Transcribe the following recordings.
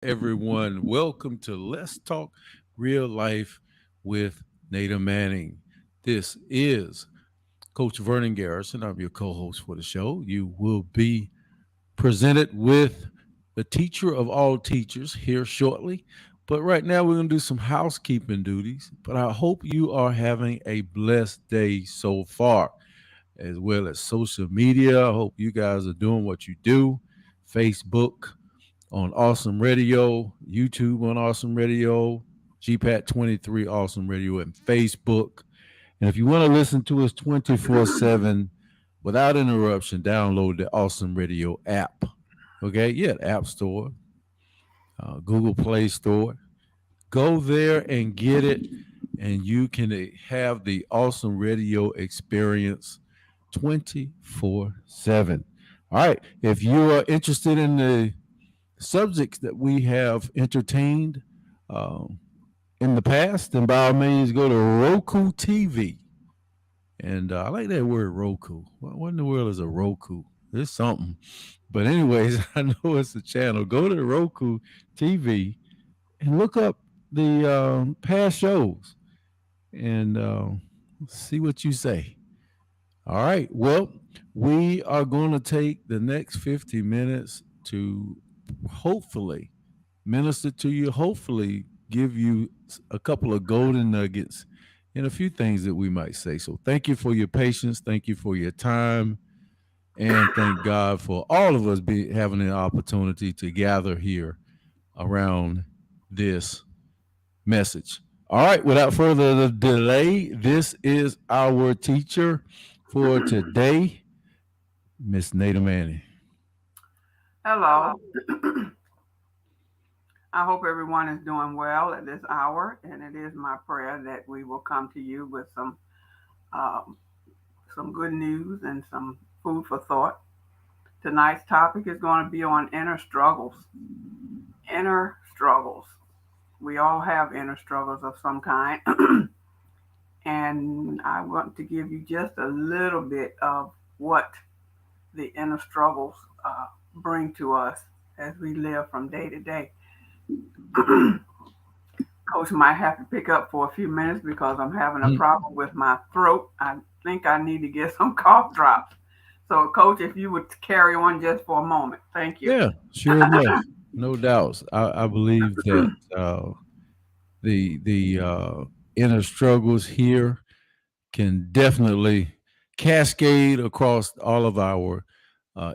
everyone. Welcome to Let's Talk Real Life with Nada Manning. This is Coach Vernon Garrison. I'm your co host for the show. You will be presented with the teacher of all teachers here shortly. But right now, we're going to do some housekeeping duties. But I hope you are having a blessed day so far, as well as social media. I hope you guys are doing what you do. Facebook, on Awesome Radio, YouTube on Awesome Radio, GPAT 23 Awesome Radio, and Facebook. And if you want to listen to us 24/7 without interruption, download the Awesome Radio app. Okay, yeah, App Store, Google Play Store. Go there and get it, and you can have the Awesome Radio experience 24/7. All right, if you are interested in the subjects that we have entertained um, in the past, then by all means go to Roku TV. And I like that word Roku. What in the world is a Roku? It's something. But, anyways, I know it's a channel. Go to Roku TV and look up the past shows and see what you say. All right. Well, we are going to take the next 50 minutes to hopefully minister to you, hopefully give you a couple of golden nuggets and a few things that we might say. So thank you for your patience. Thank you for your time. And thank God for all of us having the opportunity to gather here around this message. All right, without further delay, this is our teacher for today, Miss Nada Manning. Hello. I hope everyone is doing well at this hour, and it is my prayer that we will come to you with um, some good news and some food for thought. Tonight's topic is going to be on inner struggles. Inner struggles. We all have inner struggles of some kind, and I want to give you just a little bit of what the inner struggles bring to us as we live from day to day. Coach might have to pick up for a few minutes because I'm having a Mm, problem with my throat. I think I need to get some cough drops. So, Coach, if you would carry on just for a moment. Thank you. yeah, sure enough, no doubts. I believe that the inner struggles here can definitely cascade across all of our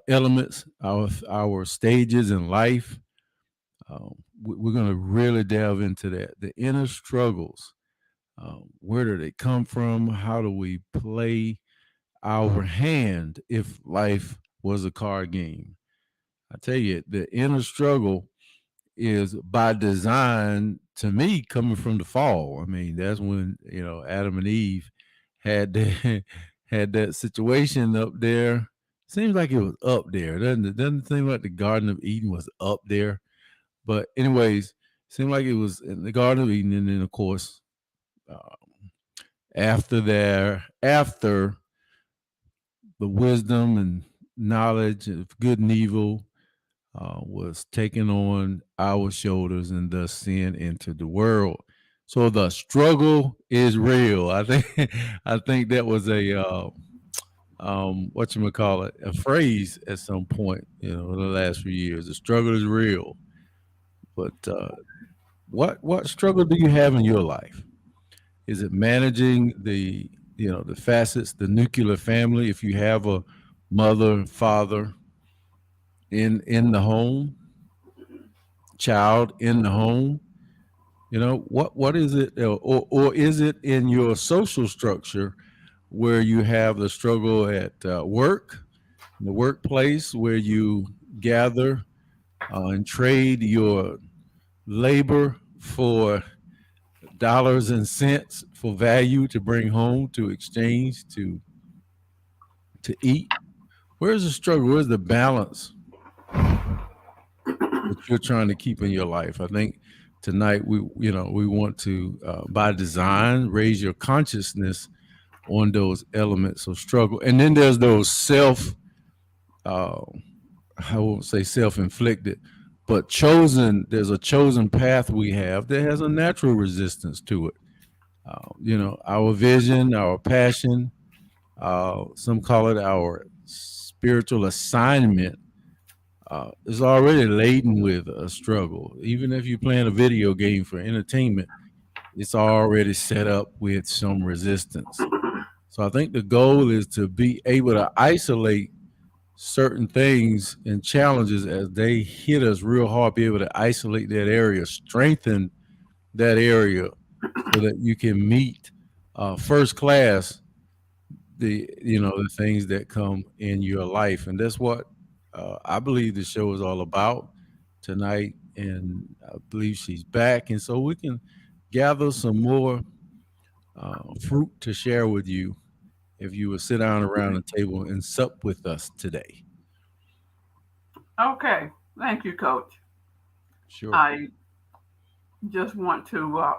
elements, our stages in life. We're going to really delve into that. The inner struggles. Where do they come from? How do we play our hand if life was a card game? I tell you, the inner struggle is by design to me coming from the fall. I mean, that's when, Adam and Eve had that, had that situation up there. Seems like it was up there. Doesn't it? Doesn't seem like the Garden of Eden was up there. But anyways, seemed like it was in the Garden of Eden, and then of course, uh, after the wisdom and knowledge of good and evil was taken on our shoulders, and thus sin entered the world. So the struggle is real. I think I think that was a what you call it, a phrase at some point, in the last few years. The struggle is real. But what struggle do you have in your life? Is it managing the facets, the nuclear family? If you have a mother, father in the home, child in the home, what is it, or is it in your social structure where you have the struggle at work, in the workplace, where you gather and trade your labor for dollars and cents for value to bring home, to exchange, to eat? Where's the struggle? Where's the balance that you're trying to keep in your life? I think tonight we want to, by design, raise your consciousness on those elements of struggle, and then there's those uh, I won't say self-inflicted, But there's a chosen path we have that has a natural resistance to it. Our vision, our passion, some call it our spiritual assignment, is already laden with a struggle. Even if you're playing a video game for entertainment, it's already set up with some resistance. So I think the goal is to be able to isolate certain things and challenges as they hit us real hard, be able to isolate that area, strengthen that area so that you can meet first class the things that come in your life. And that's what I believe the show is all about tonight. And I believe she's back. And so we can gather some more fruit to share with you if you would sit down around the table and sup with us today. Okay, thank you, Coach. Sure. I just want to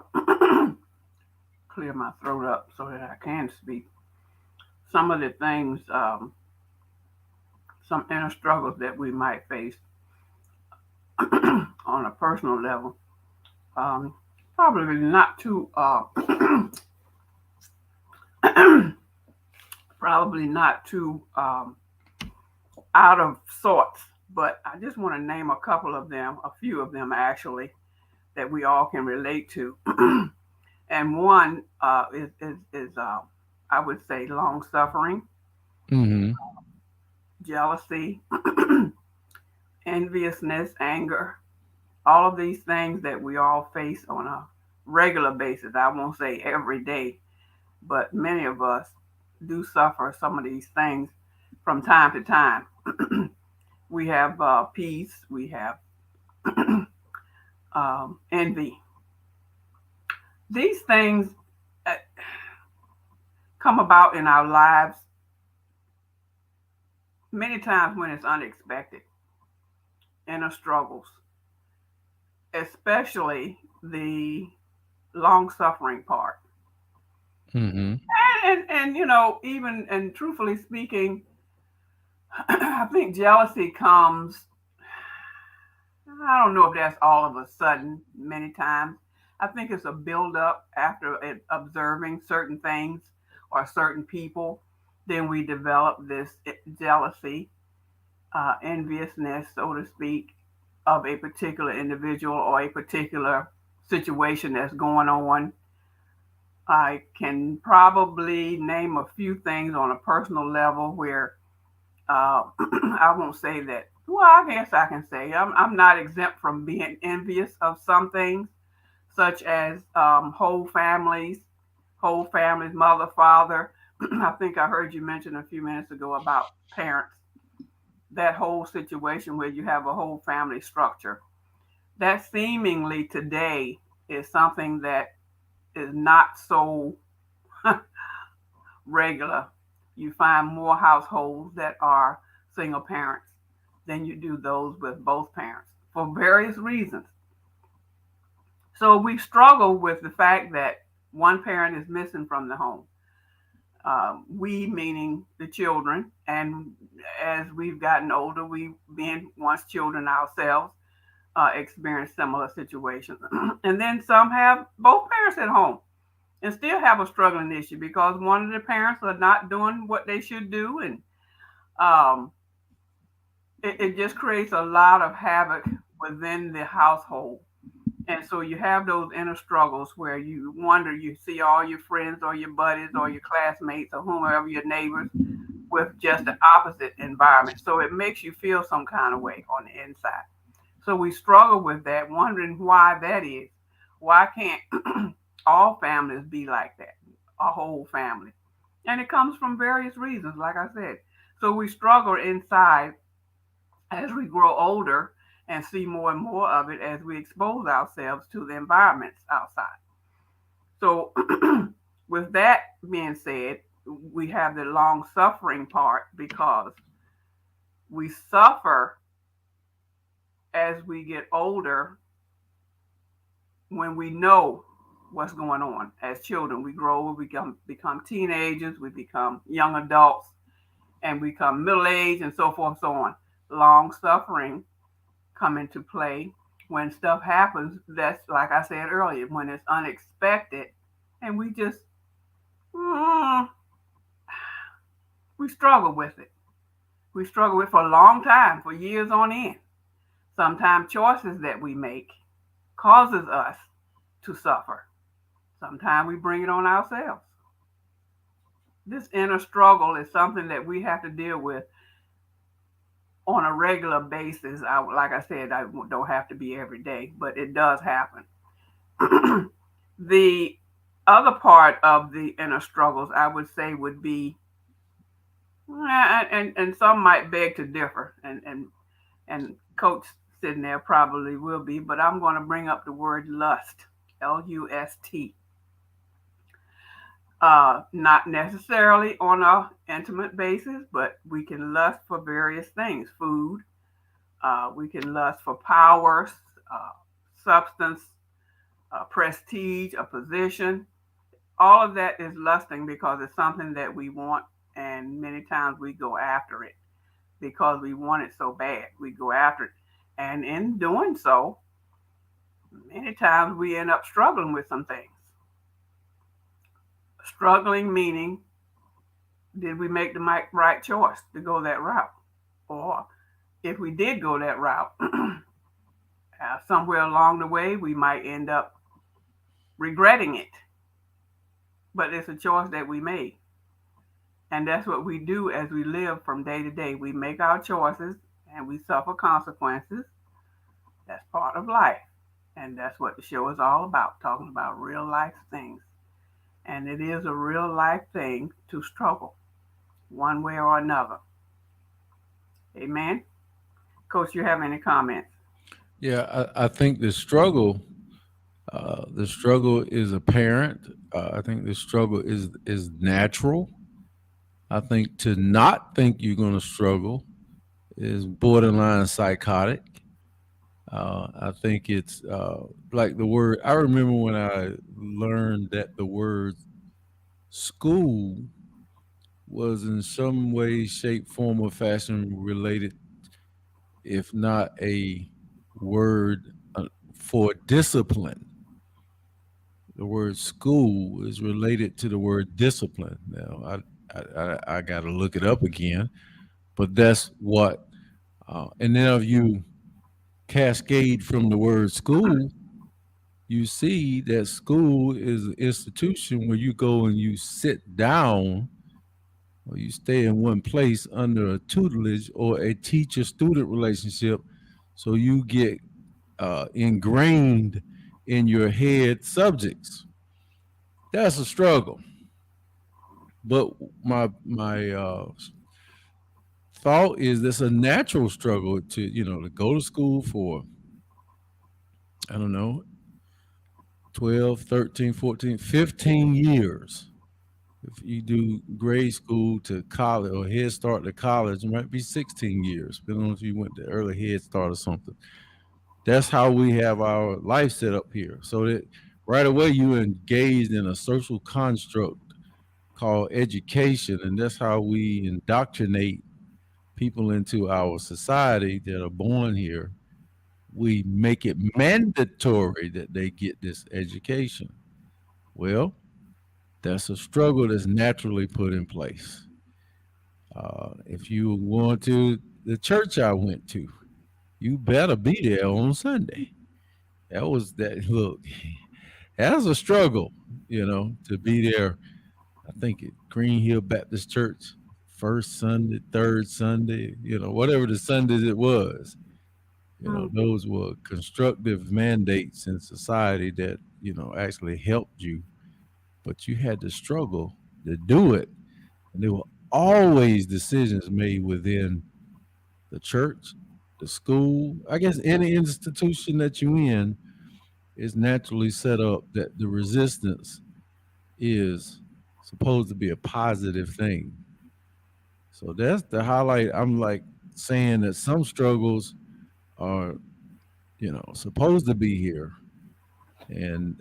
clear my throat up so that I can speak. Some of the things, some inner struggles that we might face on a personal level, um, probably not too, probably not too out of sorts. But I just want to name a couple of them, a few of them actually, that we all can relate to. And one is I would say long suffering, Mm-hmm. jealousy, enviousness, anger, all of these things that we all face on a regular basis. I won't say every day, but many of us do suffer some of these things from time to time. We have peace, we have envy. These things uh, come about in our lives many times when it's unexpected, inner struggles, especially the long suffering part. Mm-hmm. And even and truthfully speaking, I think jealousy comes, I don't know if that's all of a sudden many times. I think it's a build-up after observing certain things or certain people. Then we develop this jealousy, enviousness, so to speak, of a particular individual or a particular situation that's going on. I can probably name a few things on a personal level where I won't say that. Well, I guess I can say I'm not exempt from being envious of some things, such as whole families, mother, father. I think I heard you mention a few minutes ago about parents, that whole situation where you have a whole family structure. That seemingly today is something that is not so regular. You find more households that are single parents than you do those with both parents for various reasons. So we struggle with the fact that one parent is missing from the home. We, meaning the children, and as we've gotten older, we, being once children ourselves, experience similar situations. And then some have both parents at home and still have a struggling issue because one of the parents are not doing what they should do, and um, it just creates a lot of havoc within the household. And so you have those inner struggles where you wonder, you see all your friends or your buddies or your classmates or whomever, your neighbors, with just the opposite environment. So it makes you feel some kind of way on the inside. So we struggle with that, wondering why that is. Why can't all families be like that? A whole family. And it comes from various reasons, like I said. So we struggle inside as we grow older and see more and more of it as we expose ourselves to the environments outside. So, with that being said, we have the long suffering part because we suffer as we get older when we know what's going on. As children, we grow, we become teenagers, we become young adults, and we become middle age, and so forth and so on. Long suffering come into play. When stuff happens, that's like I said earlier, when it's unexpected, and mm, we struggle with it. We struggle with it for a long time, for years on end. Sometimes choices that we make causes us to suffer. Sometimes we bring it on ourselves. This inner struggle is something that we have to deal with on a regular basis. Like I said, I don't have to be every day, but it does happen. The other part of the inner struggles, I would say, would be, and some might beg to differ, and Coach sitting there probably will be, but I'm going to bring up the word lust, Lust. Not necessarily on a intimate basis, but we can lust for various things: food. We can lust for power, uh, substance, prestige, a position. All of that is lusting because it's something that we want, and many times we go after it because we want it so bad. We go after it, and in doing so, many times we end up struggling with some things. Struggling meaning, did we make the right choice to go that route? Or if we did go that route, somewhere along the way, we might end up regretting it. But it's a choice that we made. And that's what we do as we live from day to day. We make our choices and we suffer consequences. That's part of life. And that's what the show is all about, talking about real life things. And it is a real life thing to struggle one way or another. Amen. Coach, you have any comments? Yeah, I think the struggle is apparent. I think the struggle is natural. I think to not think you're going to struggle is borderline psychotic. I think it's like the word. I remember when I learned that the word school was in some way, shape, form, or fashion related, if not a word for discipline. The word school is related to the word discipline. Now, I got to look it up again, but that's what. And then if you cascade from the word school, you see that school is an institution where you go and you sit down or you stay in one place under a tutelage or a teacher student relationship. So you get ingrained in your head subjects. That's a struggle. But my thought is that's a natural struggle to go to school for, I don't know, 12, 13, 14, 15 years. If you do grade school to college or Head Start to college, it might be 16 years, depending on if you went to early Head Start or something. That's how we have our life set up here. So that right away you engaged in a social construct called education, and that's how we indoctrinate people into our society that are born here. We make it mandatory that they get this education. Well, that's a struggle that's naturally put in place. If you want to the church I went to, you better be there on Sunday. That was that look. That was a struggle, to be there. I think at Green Hill Baptist Church, first Sunday, third Sunday, whatever the Sundays it was. Mm. Those were constructive mandates in society that, actually helped you, but you had to struggle to do it. And there were always decisions made within the church, the school, I guess any institution that you're in is naturally set up that the resistance is supposed to be a positive thing. So that's the highlight. I'm like saying that some struggles are, supposed to be here. And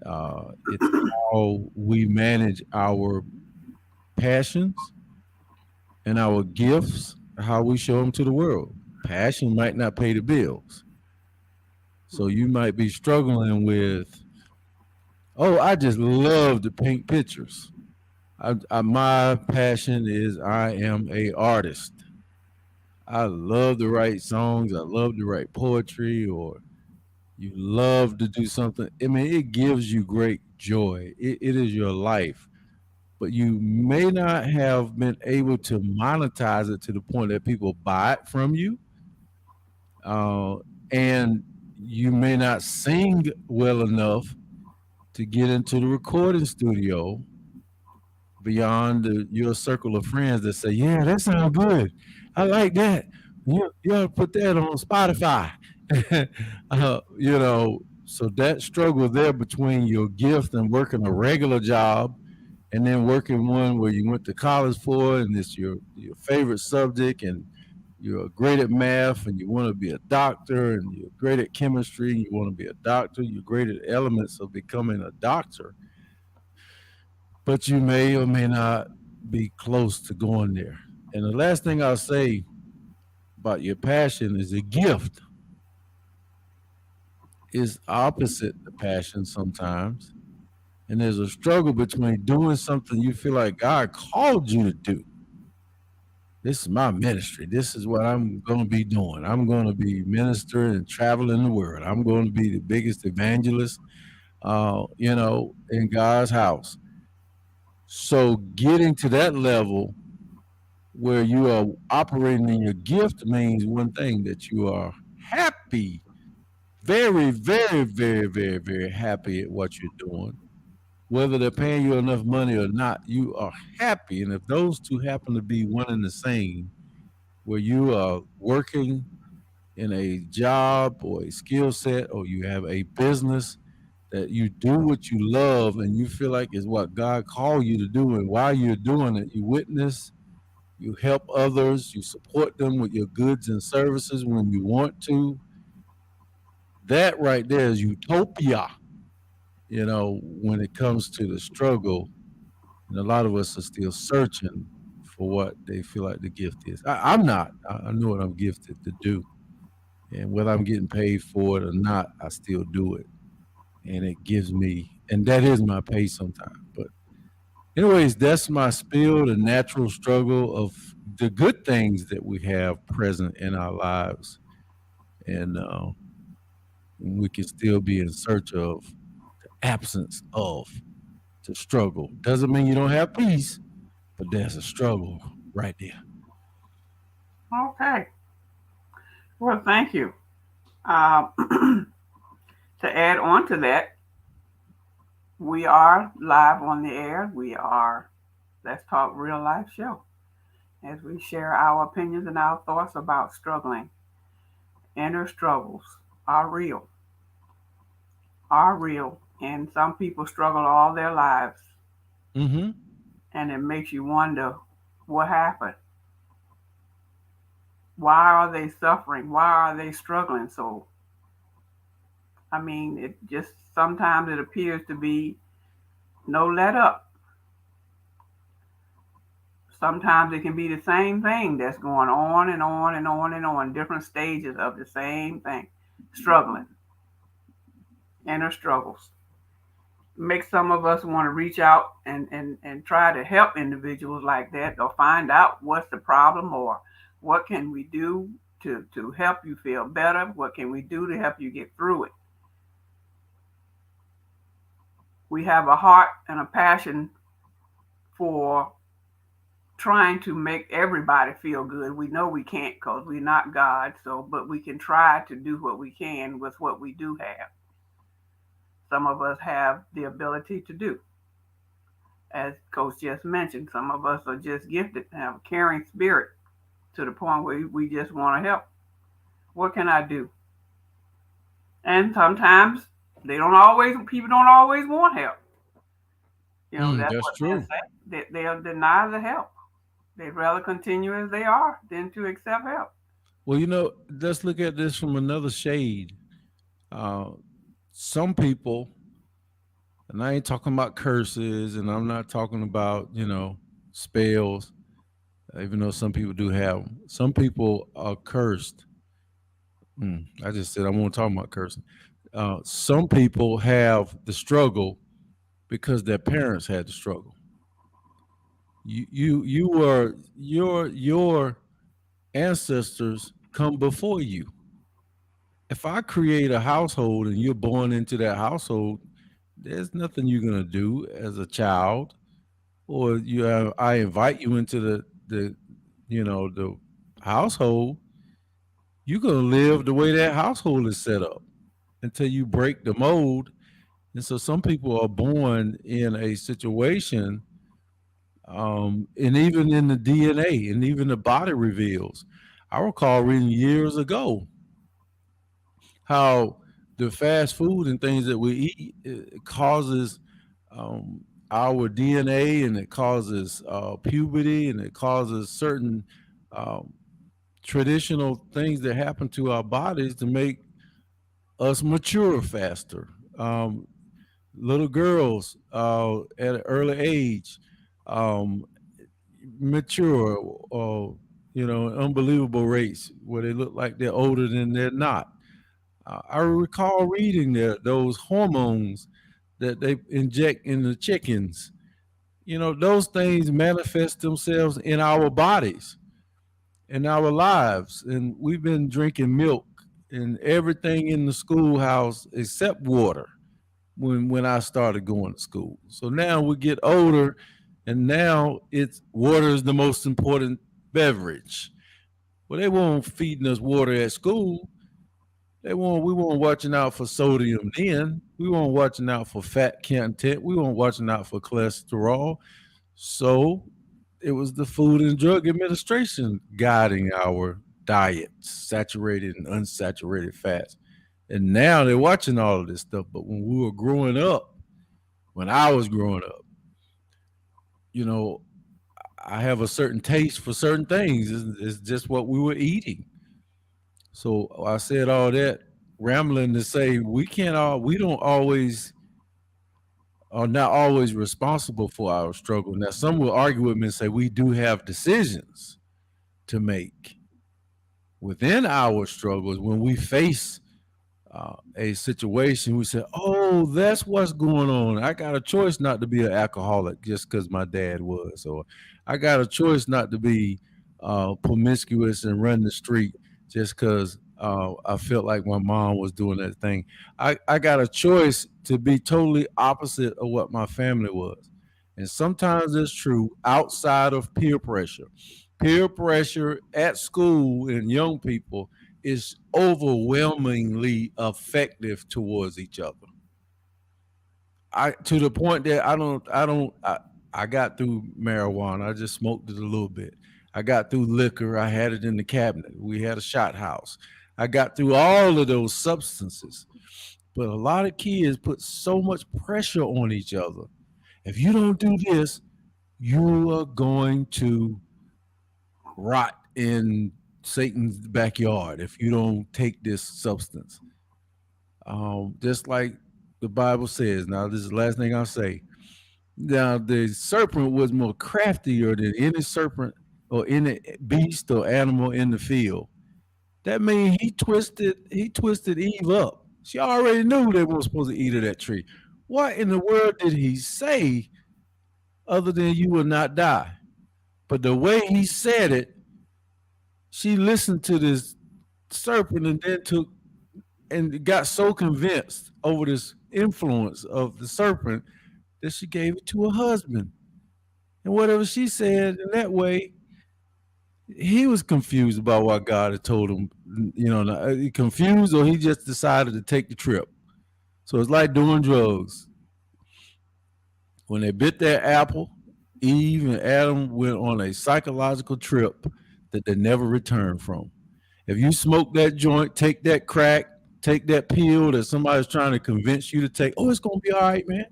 it's how we manage our passions and our gifts, how we show them to the world. Passion might not pay the bills, So you might be struggling with, oh, I just love to paint pictures. My passion is I am a artist. I love to write songs. I love to write poetry, or you love to do something. I mean, it gives you great joy. It is your life, but you may not have been able to monetize it to the point that people buy it from you, uh, and you may not sing well enough to get into the recording studio beyond your circle of friends that say, "Yeah, that sounds good. I like that. You ought to put that on Spotify." So that struggle there between your gift and working a regular job, and then working one where you went to college for, and it's your favorite subject, and you're great at math, and you want to be a doctor, and you're great at chemistry, and you want to be a doctor. You're great at elements of becoming a doctor, but you may or may not be close to going there. And the last thing I'll say about your passion is a gift is opposite the passion sometimes. And there's a struggle between doing something you feel like God called you to do. This is my ministry. This is what I'm going to be doing. I'm going to be ministering and traveling the world. I'm going to be the biggest evangelist, in God's house. So getting to that level where you are operating in your gift means one thing, that you are happy, very, very, very, very, very happy at what you're doing. Whether they're paying you enough money or not, you are happy. And if those two happen to be one and the same, where you are working in a job or a skill set, or you have a business that you do what you love and you feel like is what God called you to do, and while you're doing it, you witness, you help others, you support them with your goods and services when you want to. That right there is utopia, when it comes to the struggle. And a lot of us are still searching for what they feel like the gift is. I'm not. I know what I'm gifted to do. And whether I'm getting paid for it or not, I still do it. And it gives me, and that is my pay sometimes. But, anyways, that's my spiel, the natural struggle of the good things that we have present in our lives. And we can still be in search of the absence of the struggle. Doesn't mean you don't have peace, but there's a struggle right there. Okay. Well, thank you. Uh, to add on to that, we are live on the air. We are Let's Talk Real Life show as we share our opinions and our thoughts about struggling. Inner struggles are real, are real. And some people struggle all their lives. Mm-hmm. And it makes you wonder what happened. Why are they suffering? Why are they struggling? So, I mean, it just sometimes it appears to be no let up. Sometimes it can be the same thing that's going on and on and on and on, different stages of the same thing, struggling, inner struggles. Make some of us want to reach out and try to help individuals like that, or find out what's the problem, or what can we do to help you feel better? What can we do to help you get through it? We have a heart and a passion for trying to make everybody feel good. We know we can't because we're not God, so but we can try to do what we can with what we do have. Some of us have the ability to do. As Coach just mentioned, some of us are just gifted and have a caring spirit to the point where we just want to help. What can I do? And sometimes people don't always want help. That's That's what men true. say. They'll deny the help. They'd rather continue as they are than to accept help. Well, let's look at this from another shade. Uh, some people, and I ain't talking about curses, and I'm not talking about, spells, even though some people do have them. Some people are cursed I just said I won't talk about cursing. Some people have the struggle because their parents had the struggle. You were your ancestors come before you. If I create a household and you're born into that household, there's nothing you're gonna do as a child, or I invite you into the the household. You're gonna live the way that household is set up until you break the mold. And so some people are born in a situation, and even in the DNA and even the body reveals. I recall reading years ago how the fast food and things that we eat, it causes our DNA, and it causes puberty, and it causes certain um, traditional things that happen to our bodies to make us mature faster. Little girls at an early age um, mature, unbelievable rates where they look like they're older than they're not. I recall reading those hormones that they inject in the chickens. Those things manifest themselves in our bodies, in our lives. And we've been drinking milk and everything in the schoolhouse except water when I started going to school. So now we get older, and now it's water is the most important beverage. Well, they weren't feeding us water at school. We weren't watching out for sodium then. We weren't watching out for fat content. We weren't watching out for cholesterol. So it was the Food and Drug Administration guiding our diet, saturated and unsaturated fats. And now they're watching all of this stuff. But when we were growing up, when I was growing up, you know, I have a certain taste for certain things. It's just what we were eating. So I said all that rambling to say we don't always are not always responsible for our struggle. Now some will argue with me and say we do have decisions to make within our struggles when we face a situation. We say, "Oh, that's what's going on. I got a choice not to be an alcoholic just because my dad was, or I got a choice not to be promiscuous and run the street just because I felt like my mom was doing that thing. I got a choice to be totally opposite of what my family was." And sometimes it's true outside of peer pressure. Peer pressure at school and young people is overwhelmingly effective towards each other. I to the point that I got through marijuana. I just smoked it a little bit. I got through liquor. I had it in the cabinet. We had a shot house. I got through all of those substances. But a lot of kids put so much pressure on each other. If you don't do this, you are going to rot in Satan's backyard if you don't take this substance. Just like the Bible says. Now, this is the last thing I'll say. Now, the serpent was more craftier than any serpent or any beast or animal in the field. That means he twisted Eve up. She already knew they weren't supposed to eat of that tree. What in the world did he say other than you will not die? But the way he said it, she listened to this serpent and then took and got so convinced over this influence of the serpent that she gave it to her husband. And whatever she said in that way, he was confused about what God had told him. Confused, or he just decided to take the trip. So it's like doing drugs. When they bit that apple, Eve and Adam went on a psychological trip that they never returned from. If you smoke that joint, take that crack, take that pill that somebody's trying to convince you to take, oh, it's gonna be all right, man.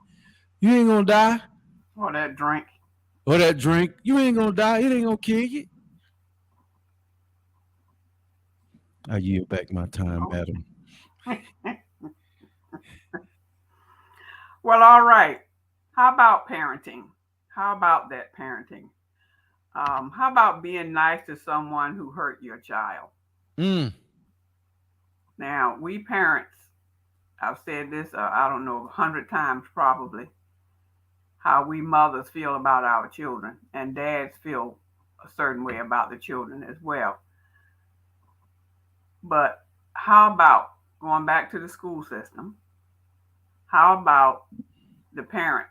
You ain't gonna die. Or that drink. Or that drink, you ain't gonna die. It ain't gonna kill you. I yield back my time, madam. Well, all right. How about parenting? How about that parenting? How about being nice to someone who hurt your child? Mm. Now, we parents, I've said this, I don't know, 100 times probably, how we mothers feel about our children, and dads feel a certain way about the children as well. But how about going back to the school system? How about the parent?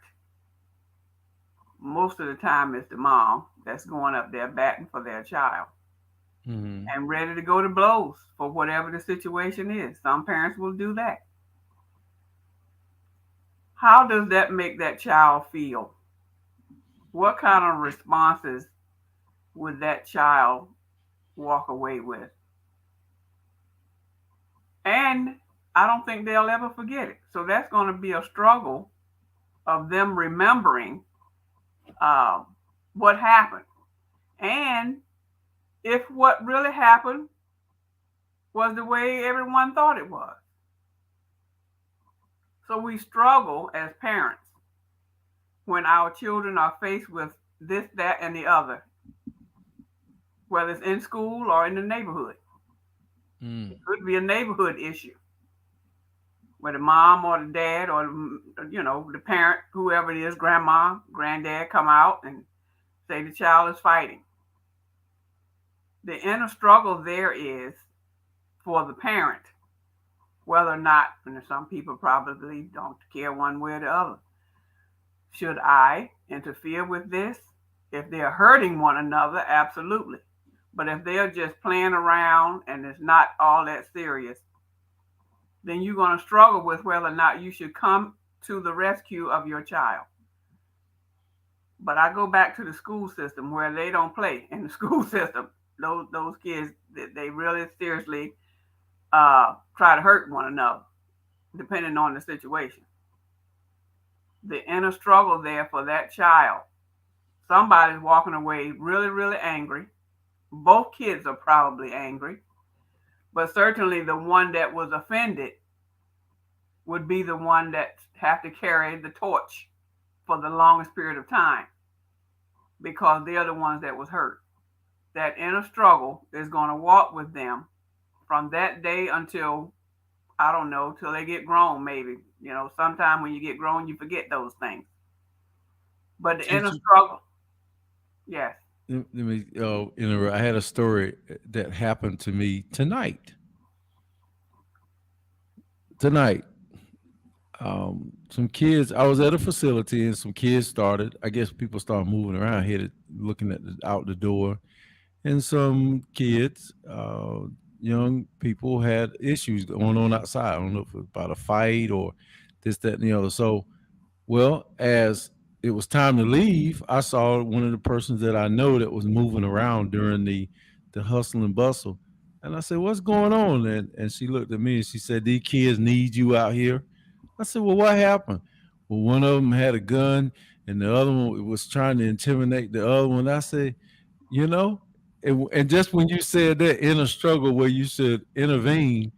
Most of the time, it's the mom that's going up there batting for their child Mm-hmm. and ready to go to blows for whatever the situation is. Some parents will do that. How does that make that child feel? What kind of responses would that child walk away with? And I don't think they'll ever forget it. So that's going to be a struggle of them remembering uh, what happened. And if what really happened was the way everyone thought it was. So we struggle as parents when our children are faced with this, that, and the other, whether it's in school or in the neighborhood. Mm. It could be a neighborhood issue where the mom or the dad or the parent, whoever it is, grandma, granddad, come out and say the child is fighting. The inner struggle there is for the parent, whether or not, and some people probably don't care one way or the other. Should I interfere with this? If they're hurting one another, absolutely. But if they're just playing around and it's not all that serious, then you're going to struggle with whether or not you should come to the rescue of your child. But I go back to the school system where they don't play in the school system. Those kids, they really seriously try to hurt one another, depending on the situation. The inner struggle there for that child. Somebody's walking away really, really angry. Both kids are probably angry, but certainly the one that was offended would be the one that have to carry the torch for the longest period of time because they're the ones that was hurt. That inner struggle is going to walk with them from that day until, I don't know, till they get grown, maybe. Sometime when you get grown, you forget those things. But the inner Teacher, struggle, yes. let me interrupt. I had a story that happened to me tonight. Tonight, some kids. I was at a facility, and some kids started. I guess people started moving around, headed looking at out the door, and some kids, young people, had issues going on outside. I don't know if it was about a fight or this, that, and the other. So, well, as it was time to leave, I saw one of the persons that I know that was moving around during the hustle and bustle. And I said, "What's going on?" And she looked at me and she said, "These kids need you out here." I said, "Well, what happened?" Well, one of them had a gun and the other one was trying to intimidate the other one. I said, you know, and just when you said that inner struggle where you should intervene,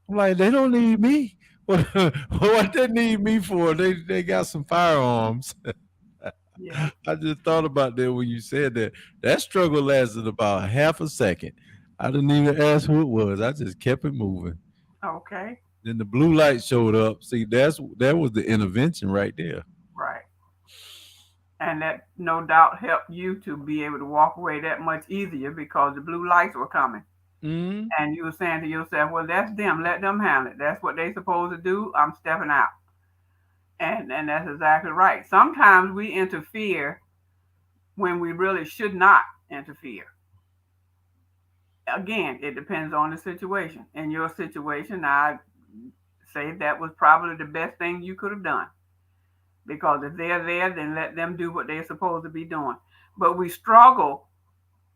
I'm like, they don't need me. What they need me for? They got some firearms. Yeah. I just thought about that when you said that. That struggle lasted about half a second. I didn't even ask who it was. I just kept it moving. Okay. Then the blue light showed up. See, that was the intervention right there. Right. And that no doubt helped you to be able to walk away that much easier because the blue lights were coming. Mm. And you were saying to yourself, well, that's them. Let them handle it. That's what they supposed to do. I'm stepping out. And that's exactly right. Sometimes we interfere when we really should not interfere. Again, it depends on the situation. In your situation, I say that was probably the best thing you could have done. Because if they're there, then let them do what they're supposed to be doing. But we struggle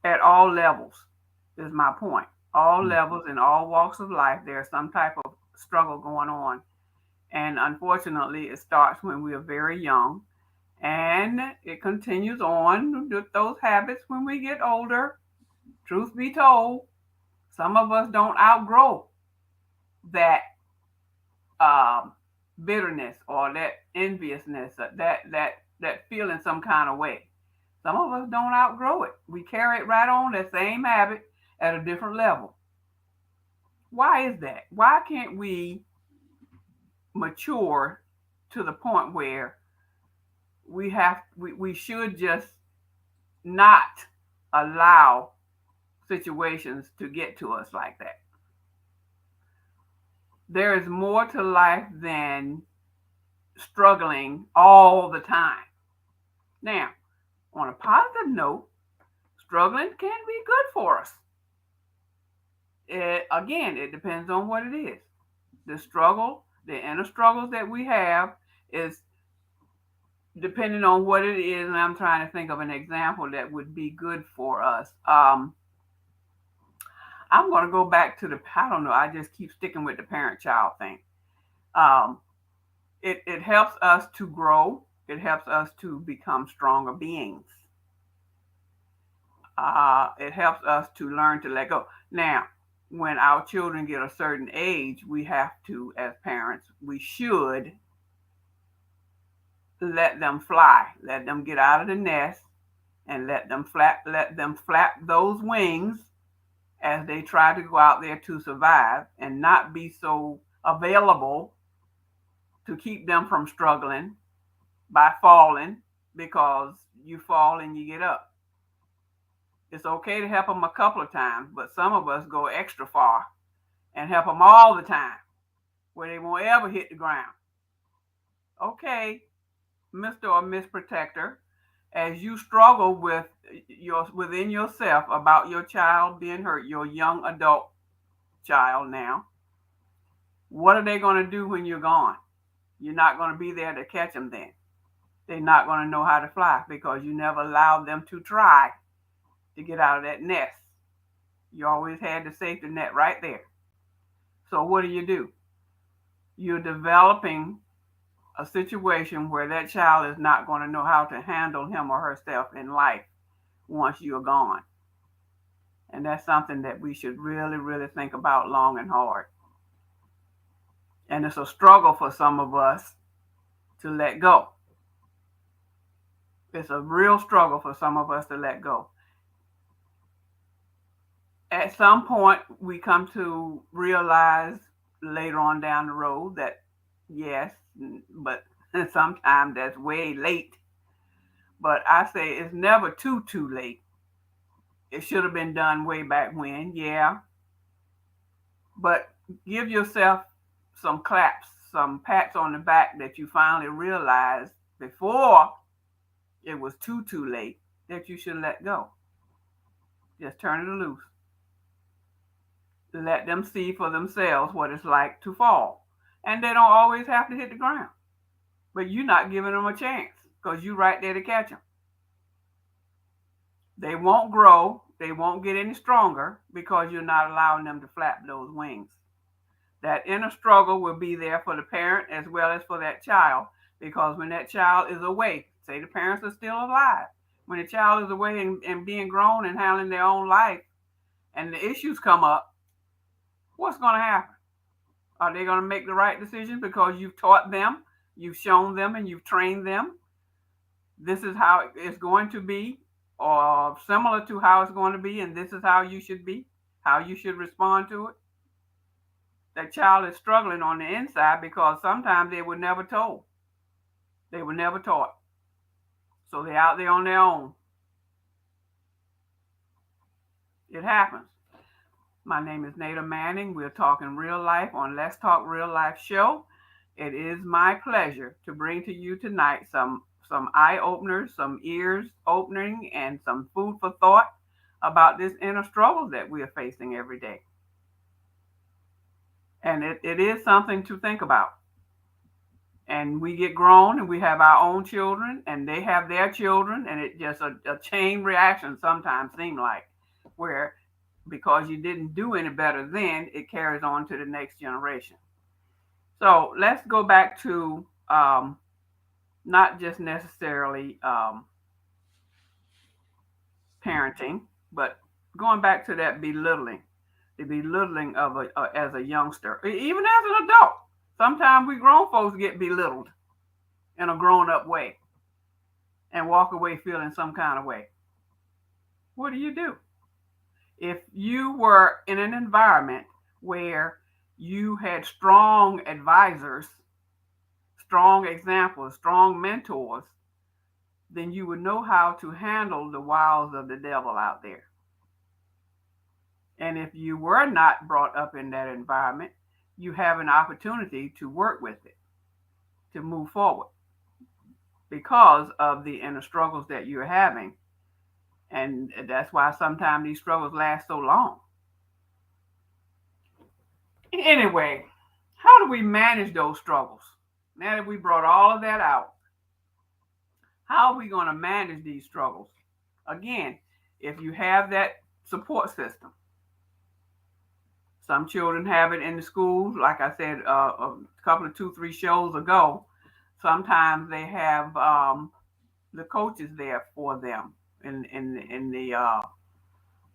at all levels, is my point. All Mm. levels in all walks of life, there's some type of struggle going on. And unfortunately, it starts when we are very young and it continues on with those habits when we get older. Truth be told, some of us don't outgrow that um, bitterness or that enviousness, that feeling some kind of way. Some of us don't outgrow it. We carry it right on that same habit at a different level. Why is that? Why can't we mature to the point where we should just not allow situations to get to us like that? There is more to life than struggling all the time. Now, on a positive note, struggling can be good for us. Again, it depends on what it is. The struggle, the inner struggles that we have, is depending on what it is. And I'm trying to think of an example that would be good for us. I'm going to go back to I don't know, I just keep sticking with the parent child thing. Um, it helps us to grow, it helps us to become stronger beings. It helps us to learn to let go. Now, when our children get a certain age, we have to, as parents, we should let them fly, let them get out of the nest, and let them flap those wings as they try to go out there to survive, and not be so available to keep them from struggling by falling, because you fall and you get up. It's okay to help them a couple of times, but some of us go extra far and help them all the time where they won't ever hit the ground. Okay, Mr. or Miss Protector, as you struggle within yourself about your child being hurt, your young adult child now, what are they going to do when you're gone? You're not going to be there to catch them then. They're not going to know how to fly because you never allowed them to try to get out of that nest. You always had the safety net right there. So what do? You're developing a situation where that child is not going to know how to handle him or herself in life once you're gone. And that's something that we should really, really think about long and hard. And it's a struggle for some of us to let go. It's a real struggle for some of us to let go. At some point, we come to realize later on down the road that yes, but sometimes that's way late. But I say it's never too late. It should have been done way back when, yeah. But give yourself some claps, some pats on the back that you finally realized before it was too late that you should let go. Just turn it loose. Let them see for themselves what it's like to fall. And they don't always have to hit the ground. But you're not giving them a chance because you're right there to catch them. They won't grow. They won't get any stronger because you're not allowing them to flap those wings. That inner struggle will be there for the parent as well as for that child, because when that child is away, say the parents are still alive, when the child is away and being grown and handling their own life and the issues come up, what's going to happen? Are they going to make the right decision because you've taught them, you've shown them, and you've trained them? This is how it's going to be, or similar to how it's going to be, and this is how you should be, how you should respond to it. That child is struggling on the inside because sometimes they were never told. They were never taught. So they're out there on their own. It happens. My name is Nada Manning. We're talking real life on Let's Talk Real Life show. It is my pleasure to bring to you tonight some eye openers, some ears opening, and some food for thought about this inner struggle that we are facing every day. And it is something to think about. And we get grown and we have our own children and they have their children, and it just a chain reaction sometimes seem like, where because you didn't do any better then, it carries on to the next generation. So let's go back to not just necessarily parenting, but going back to that belittling, the belittling of as a youngster, even as an adult. Sometimes we grown folks get belittled in a grown up way and walk away feeling some kind of way. What do? If you were in an environment where you had strong advisors, strong examples, strong mentors, then you would know how to handle the wiles of the devil out there. And if you were not brought up in that environment, you have an opportunity to work with it, to move forward because of the inner struggles that you're having. And that's why sometimes these struggles last so long. Anyway, how do we manage those struggles? Now that we brought all of that out, how are we going to manage these struggles? Again, if you have that support system, some children have it in the schools. Like I said a couple of 2, 3 shows ago, sometimes they have the coaches there for them in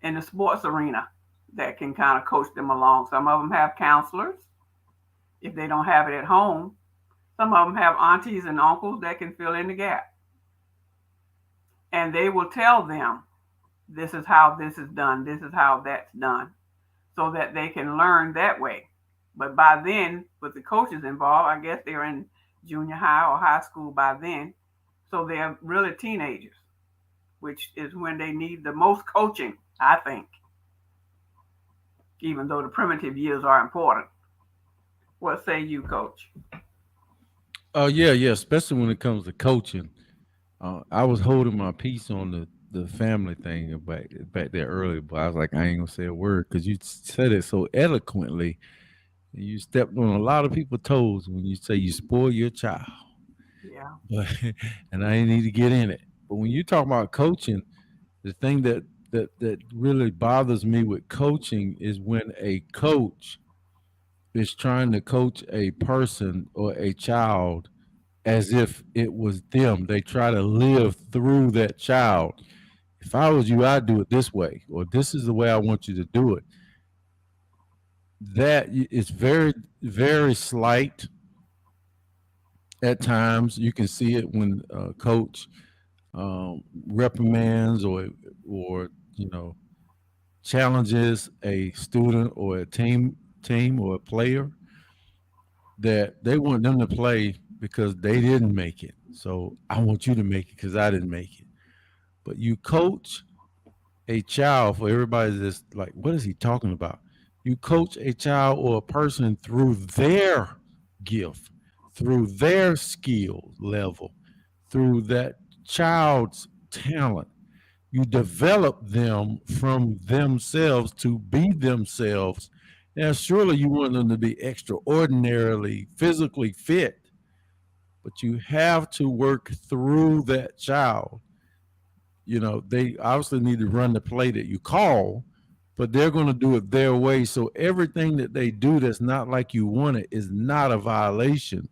the sports arena that can kind of coach them along. Some of them have counselors if they don't have it at home. Some of them have aunties and uncles that can fill in the gap. And they will tell them, this is how this is done, this is how that's done, so that they can learn that way. But by then, with the coaches involved, I guess they're in junior high or high school by then. So they're really teenagers, which is when they need the most coaching, I think, even though the primitive years are important. What say you, Coach? Oh yeah, especially when it comes to coaching. I was holding my peace on the family thing back there earlier, but I was like, I ain't gonna say a word because you said it so eloquently. And you stepped on a lot of people's toes when you say you spoil your child. Yeah. But and I ain't need to get in it. But when you talk about coaching, the thing that really bothers me with coaching is when a coach is trying to coach a person or a child as if it was them. They try to live through that child. If I was you, I'd do it this way, or this is the way I want you to do it. It's very, very slight at times. You can see it when a coach reprimands or you know challenges a student or a team or a player that they want them to play because they didn't make it. So I want you to make it because I didn't make it. But you coach a child for everybody that's like, what is he talking about? You coach a child or a person through their gift, through their skill level, through that child's talent. You develop them from themselves to be themselves. Now, surely you want them to be extraordinarily physically fit, but you have to work through that child. They obviously need to run the play that you call, but they're going to do it their way. So everything that they do that's not like you want it is not a violation.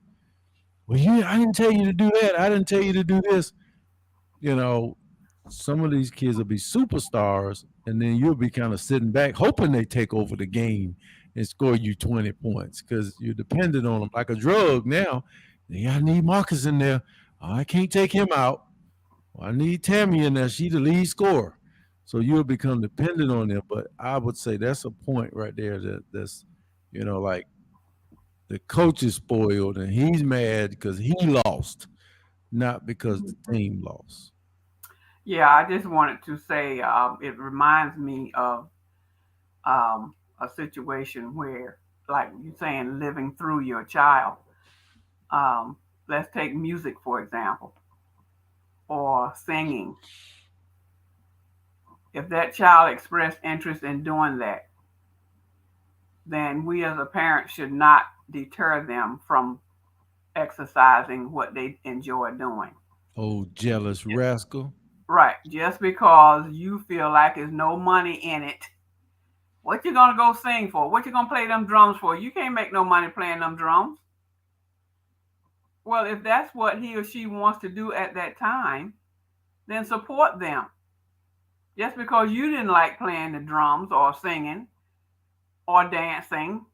Well, I didn't tell you to do that. I didn't tell you to do this. You know, some of these kids will be superstars, and then you'll be kind of sitting back, hoping they take over the game and score you 20 points because you're dependent on them like a drug now. I need Marcus in there. I can't take him out. Well, I need Tammy in there. She the lead scorer. So you'll become dependent on them. But I would say that's a point right there that's, like the coach is spoiled and he's mad because he lost, not because the team lost. Yeah, I just wanted to say it reminds me of a situation where, like you saying, living through your child. Um, let's take music, for example, or singing. If that child expressed interest in doing that, then we as a parent should not deter them from exercising what they enjoy doing. Oh, jealous rascal. Right. Just because you feel like there's no money in it, what you gonna go sing for? What you gonna play them drums for? You can't make no money playing them drums. Well, if that's what he or she wants to do at that time, then support them. Just because you didn't like playing the drums or singing or dancing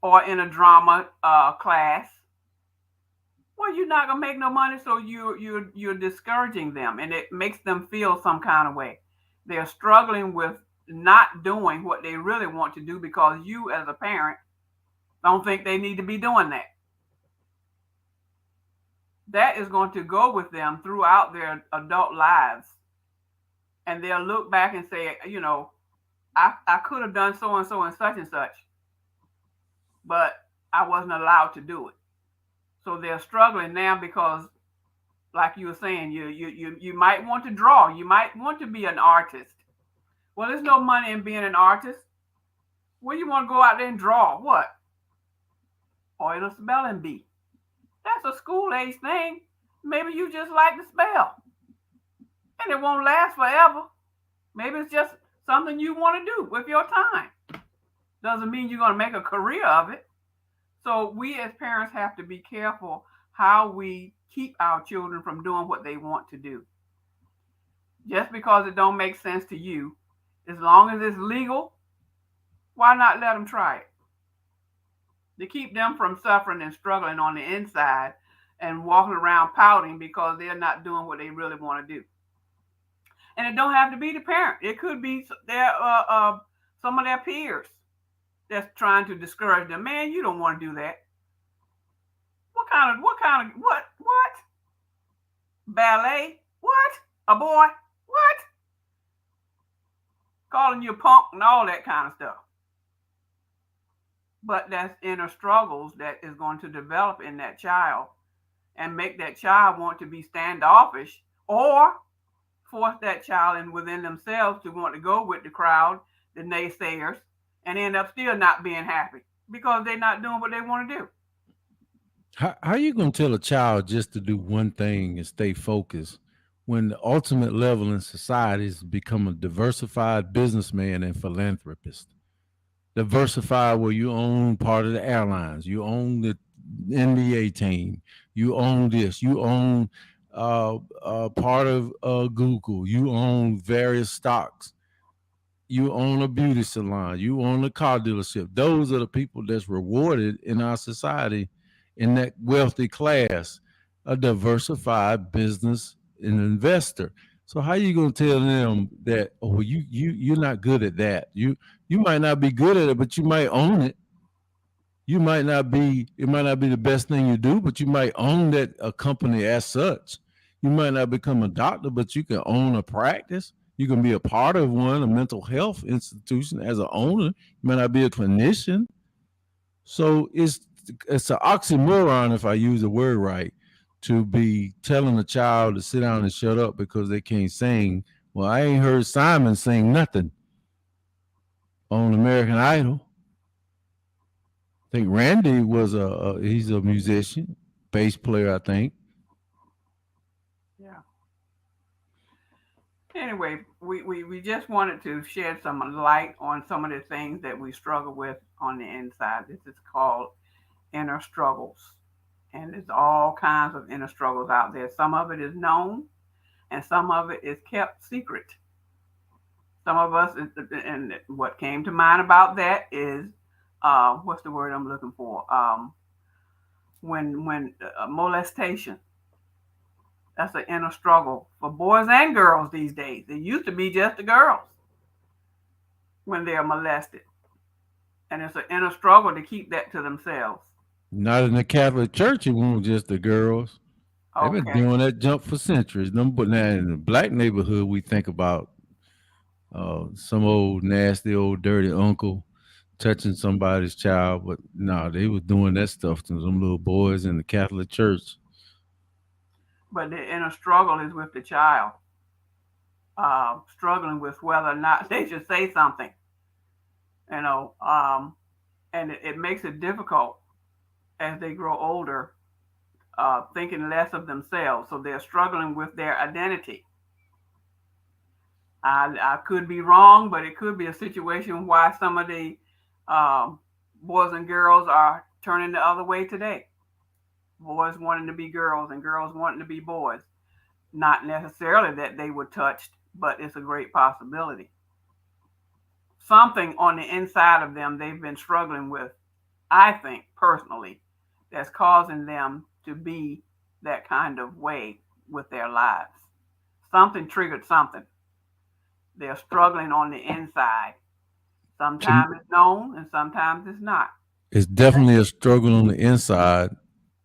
or in a drama class, well, you're not gonna make no money, so you're discouraging them, and it makes them feel some kind of way. They're struggling with not doing what they really want to do because you, as a parent, don't think they need to be doing that. That is going to go with them throughout their adult lives. And they'll look back and say, I could have done so and so and such, but I wasn't allowed to do it. So they're struggling now because, like you were saying, you might want to draw, you might want to be an artist. Well, there's no money in being an artist. Well, you want to go out there and draw what? Or in a spelling bee. That's a school age thing. Maybe you just like to spell, and it won't last forever. Maybe it's just something you want to do with your time. Doesn't mean you're going to make a career of it. So we as parents have to be careful how we keep our children from doing what they want to do. Just because it don't make sense to you, as long as it's legal, why not let them try it? To keep them from suffering and struggling on the inside and walking around pouting because they're not doing what they really want to do. And it don't have to be the parent. It could be some of their peers that's trying to discourage them. Man, you don't want to do that. What? Ballet? What? A boy? What? Calling you a punk and all that kind of stuff. But that's inner struggles that is going to develop in that child and make that child want to be standoffish or force that child in within themselves to want to go with the crowd, the naysayers, and end up still not being happy because they're not doing what they want to do. How are you going to tell a child just to do one thing and stay focused when the ultimate level in society is to become a diversified businessman and philanthropist? Diversified where you own part of the airlines, you own the NBA team, you own this, you own part of Google, you own various stocks, you own a beauty salon, you own a car dealership. Those are the people that's rewarded in our society in that wealthy class, a diversified business and investor. So how you gonna tell them that you're not good at that? You might not be good at it, but you might own it. You might not be it might not be the best thing you do, but you might own that a company as such. You might not become a doctor, but you can own a practice. You can be a part of one, a mental health institution as an owner. You might not be a clinician. So it's an oxymoron, if I use the word right, to be telling a child to sit down and shut up because they can't sing. Well, I ain't heard Simon sing nothing on American Idol. I think Randy was he's a musician, bass player, I think. Yeah. Anyway, we just wanted to shed some light on some of the things that we struggle with on the inside. This is called inner struggles. And there's all kinds of inner struggles out there. Some of it is known and some of it is kept secret. Some of us, and what came to mind about that is, what's the word I'm looking for? When molestation. That's an inner struggle for boys and girls these days. It used to be just the girls when they're molested. And it's an inner struggle to keep that to themselves. Not in the Catholic Church, it won't just the girls. They've been Okay. doing that jump for centuries. But now in the black neighborhood, we think about some old nasty old dirty uncle touching somebody's child, but no, they was doing that stuff to them little boys in the Catholic Church. But the inner struggle is with the child, struggling with whether or not they should say something, you know, and it makes it difficult as they grow older, thinking less of themselves. So they're struggling with their identity. I could be wrong, but it could be a situation why some of the um, boys and girls are turning the other way today. Boys wanting to be girls and girls wanting to be boys. Not necessarily that they were touched, but it's a great possibility. Something on the inside of them they've been struggling with, I think personally, that's causing them to be that kind of way with their lives. Something triggered something They're struggling on the inside. Can Sometimes it's known and sometimes it's not. It's definitely a struggle on the inside,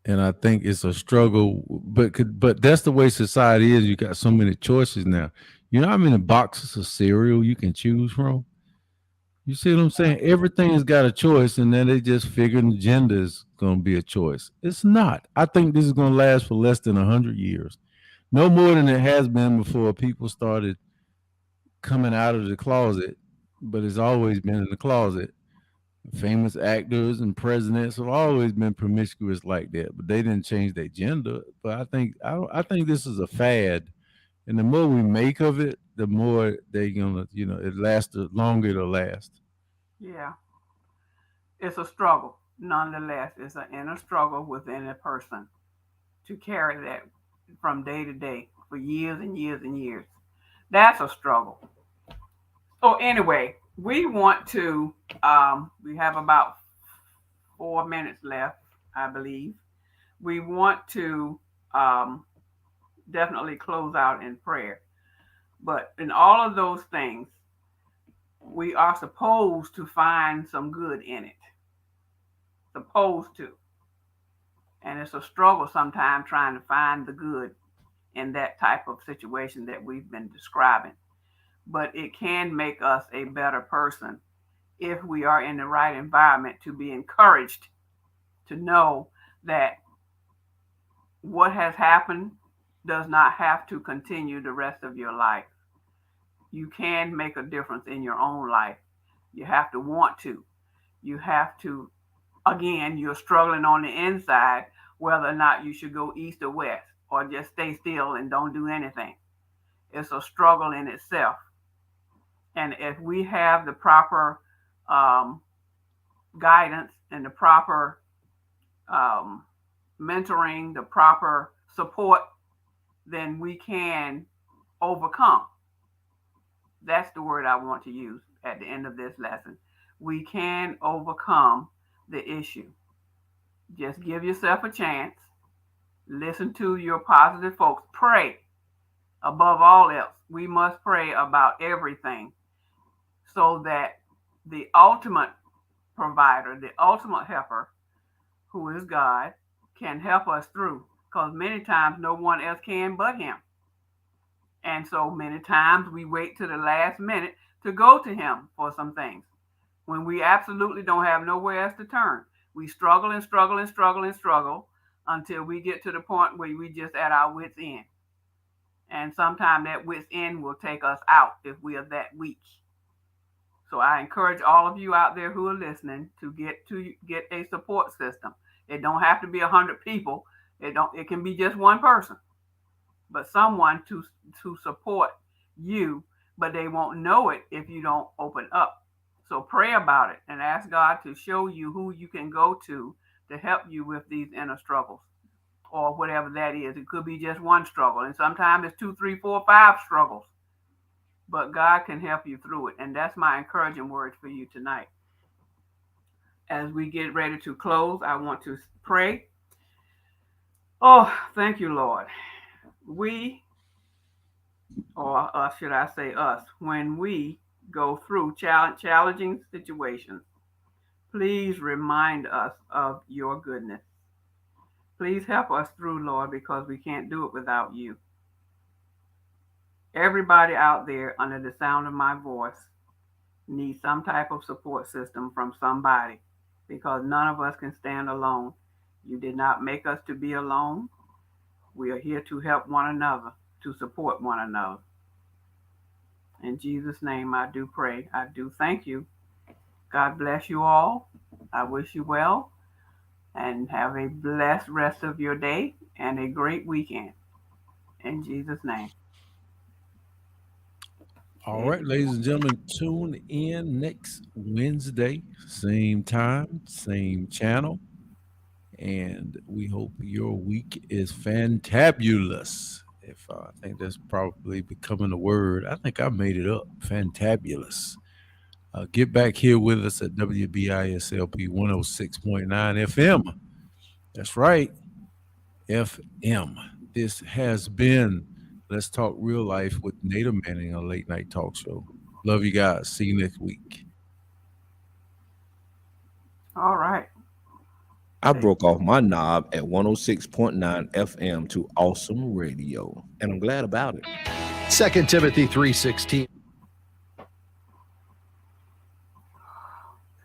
and I think it's a struggle. But that's the way society is. You got so many choices now. You know how many boxes of cereal you can choose from? You see what I'm saying? Everything's got a choice, and then they just figure the gender is going to be a choice. It's not. I think this is going to last for less than 100 years, no more than it has been before people started coming out of the closet. But it's always been in the closet. Famous actors and presidents have always been promiscuous like that, but they didn't change their gender. But I think this is a fad, and the more we make of it, the more they gonna it lasts. The longer it'll last. Yeah, it's a struggle. Nonetheless, it's an inner struggle within a person to carry that from day to day for years and years and years. That's a struggle. So anyway, we want to. We have about 4 minutes left, I believe. We want to um, definitely close out in prayer. But in all of those things, we are supposed to find some good in it. Supposed to. And it's a struggle sometimes trying to find the good in that type of situation that we've been describing. But it can make us a better person if we are in the right environment to be encouraged to know that what has happened does not have to continue the rest of your life. You can make a difference in your own life. You have to want to. You have to, again, you're struggling on the inside whether or not you should go east or west or just stay still and don't do anything. It's a struggle in itself. And if we have the proper um, guidance and the proper um, mentoring, the proper support, then we can overcome. That's the word I want to use at the end of this lesson. We can overcome the issue. Just give yourself a chance. Listen to your positive folks. Pray. Above all else, we must pray about everything so that the ultimate provider, the ultimate helper, who is God, can help us through. Because many times no one else can but Him. And so many times we wait to the last minute to go to Him for some things when we absolutely don't have nowhere else to turn. We struggle and struggle and struggle and struggle until we get to the point where we just at our wits' end. And sometimes that wits' end will take us out if we are that weak. So I encourage all of you out there who are listening to get a support system. It don't have to be 100 people. It can be just one person, but someone to support you, but they won't know it if you don't open up. So pray about it and ask God to show you who you can go to help you with these inner struggles or whatever that is. It could be just one struggle, and sometimes it's 2, 3, 4, 5 struggles. But God can help you through it, and that's my encouraging word for you tonight. As we get ready to close, I want to pray. Oh, thank you, Lord. We, or should I say us, when we go through challenging situations, please remind us of your goodness. Please help us through, Lord, because we can't do it without you. Everybody out there under the sound of my voice needs some type of support system from somebody because none of us can stand alone. You did not make us to be alone. We are here to help one another, to support one another. In Jesus' name, I do pray. I do thank you. God bless you all. I wish you well and have a blessed rest of your day and a great weekend. In Jesus' name. All right, ladies and gentlemen, tune in next Wednesday, same time, same channel. And we hope your week is fantabulous. If I think that's probably becoming a word, I think I made it up. Fantabulous. Get back here with us at WBISLP 106.9 FM. That's right, FM. This has been Let's Talk Real Life with Native Manning, a late night talk show. Love you guys. See you next week. All right. I broke off my knob at 106.9 FM to Awesome Radio, and I'm glad about it. 2 Timothy 3:16.